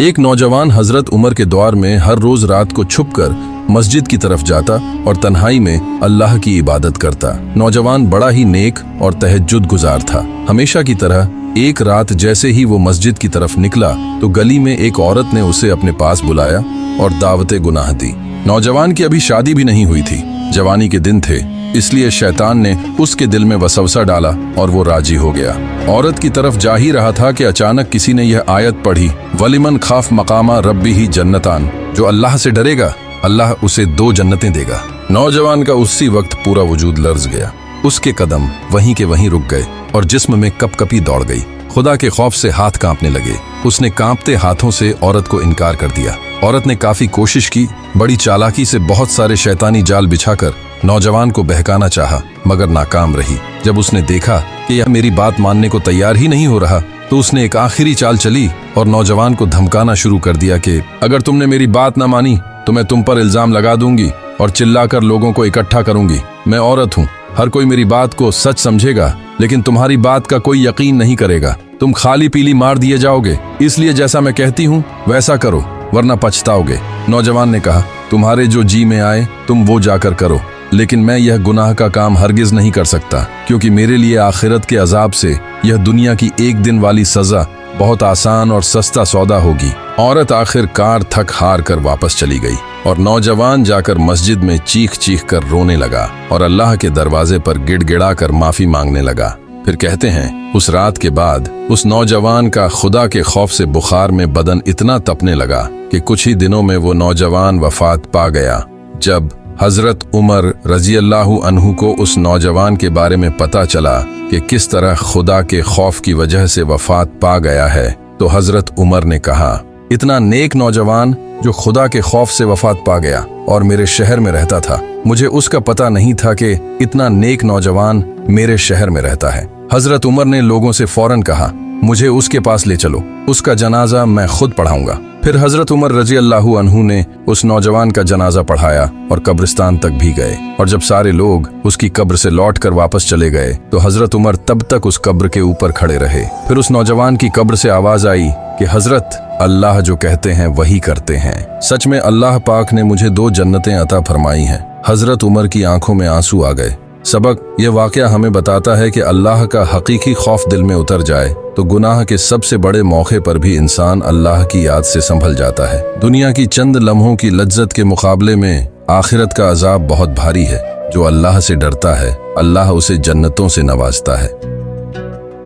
एक नौजवान हजरत उमर के दौर में हर रोज रात को छुपकर मस्जिद की तरफ जाता और तन्हाई में अल्लाह की इबादत करता। नौजवान बड़ा ही नेक और तहज्जुद गुजार था। हमेशा की तरह एक रात जैसे ही वो मस्जिद की तरफ निकला तो गली में एक औरत ने उसे अपने पास बुलाया और दावते गुनाह दी। नौजवान की अभी शादी भी नहीं हुई थी, जवानी के दिन थे, इसलिए शैतान ने उसके दिल में वसवसा डाला और वो राजी हो गया। औरत की तरफ जा ही रहा था कि अचानक किसी ने यह आयत पढ़ी, वलिमन खाफ मकामा रब्बी ही जन्नतान, जो अल्लाह से डरेगा अल्लाह उसे 2 जन्नतें देगा। नौजवान का उसी वक्त पूरा वजूद लर्ज गया। उसके कदम वहीं के वहीं रुक गए और जिस्म में कपकपी दौड़ गई। खुदा के खौफ से हाथ कांपने लगे। उसने कांपते हाथों से औरत को इनकार कर दिया। औरत ने काफी कोशिश की, बड़ी चालाकी से बहुत सारे शैतानी जाल बिछाकर नौजवान को बहकाना चाहा, मगर नाकाम रही। जब उसने देखा कि यह मेरी बात मानने को तैयार ही नहीं हो रहा तो उसने एक आखिरी चाल चली और नौजवान को धमकाना शुरू कर दिया कि अगर तुमने मेरी बात ना मानी तो मैं तुम पर इल्जाम लगा दूंगी और चिल्लाकर लोगों को इकट्ठा करूंगी। मैं औरत हूँ, हर कोई मेरी बात को सच समझेगा, लेकिन तुम्हारी बात का कोई यकीन नहीं करेगा। तुम खाली पीली मार दिए जाओगे, इसलिए जैसा मैं कहती हूँ वैसा करो, वरना पछताओगे। नौजवान ने कहा, तुम्हारे जो जी में आए तुम वो जाकर करो, लेकिन मैं यह गुनाह का काम हरगिज नहीं कर सकता, क्योंकि मेरे लिए आखिरत के अजाब से यह दुनिया की एक दिन वाली सजा बहुत आसान और सस्ता सौदा होगी। औरत आखिरकार थक हार कर वापस चली गई और नौजवान जाकर मस्जिद में चीख चीख कर रोने लगा और अल्लाह के दरवाजे पर गिड़गिड़ा कर माफी मांगने लगा। फिर कहते हैं, उस रात के बाद उस नौजवान का खुदा के खौफ से बुखार में बदन इतना तपने लगा कि कुछ ही दिनों में वो नौजवान वफात पा गया। जब हजरत उमर रजी अल्लाहु अन्हु को उस नौजवान के बारे में पता चला कि किस तरह खुदा के खौफ की वजह से वफात पा गया है, तो हजरत उमर ने कहा, इतना नेक नौजवान जो खुदा के खौफ से वफात पा गया और मेरे शहर में रहता था, मुझे उसका पता नहीं था कि इतना नेक नौजवान मेरे शहर में रहता है। हजरत उमर ने लोगों से फौरन कहा, मुझे उसके पास ले चलो, उसका जनाजा मैं खुद पढ़ाऊंगा। फिर हजरत उमर रजी अल्लाहु अन्हु ने उस नौजवान का जनाजा पढ़ाया और कब्रिस्तान तक भी गए। और जब सारे लोग उसकी कब्र से लौटकर वापस चले गए तो हजरत उमर तब तक उस कब्र के ऊपर खड़े रहे। फिर उस नौजवान की कब्र से आवाज आई कि हजरत, अल्लाह जो कहते हैं वही करते हैं। सच में अल्लाह पाक ने मुझे 2 जन्नतें अता फरमाई हैं। हजरत उमर की आंखों में आंसू आ गए। सबक यह वाकया हमें बताता है कि अल्लाह का हकीकी खौफ दिल में उतर जाए तो गुनाह के सबसे बड़े मौके पर भी इंसान अल्लाह की याद से संभल जाता है। दुनिया की चंद लम्हों की लज्जत के मुकाबले में आखिरत का अजाब बहुत भारी है। जो अल्लाह से डरता है अल्लाह उसे जन्नतों से नवाजता है।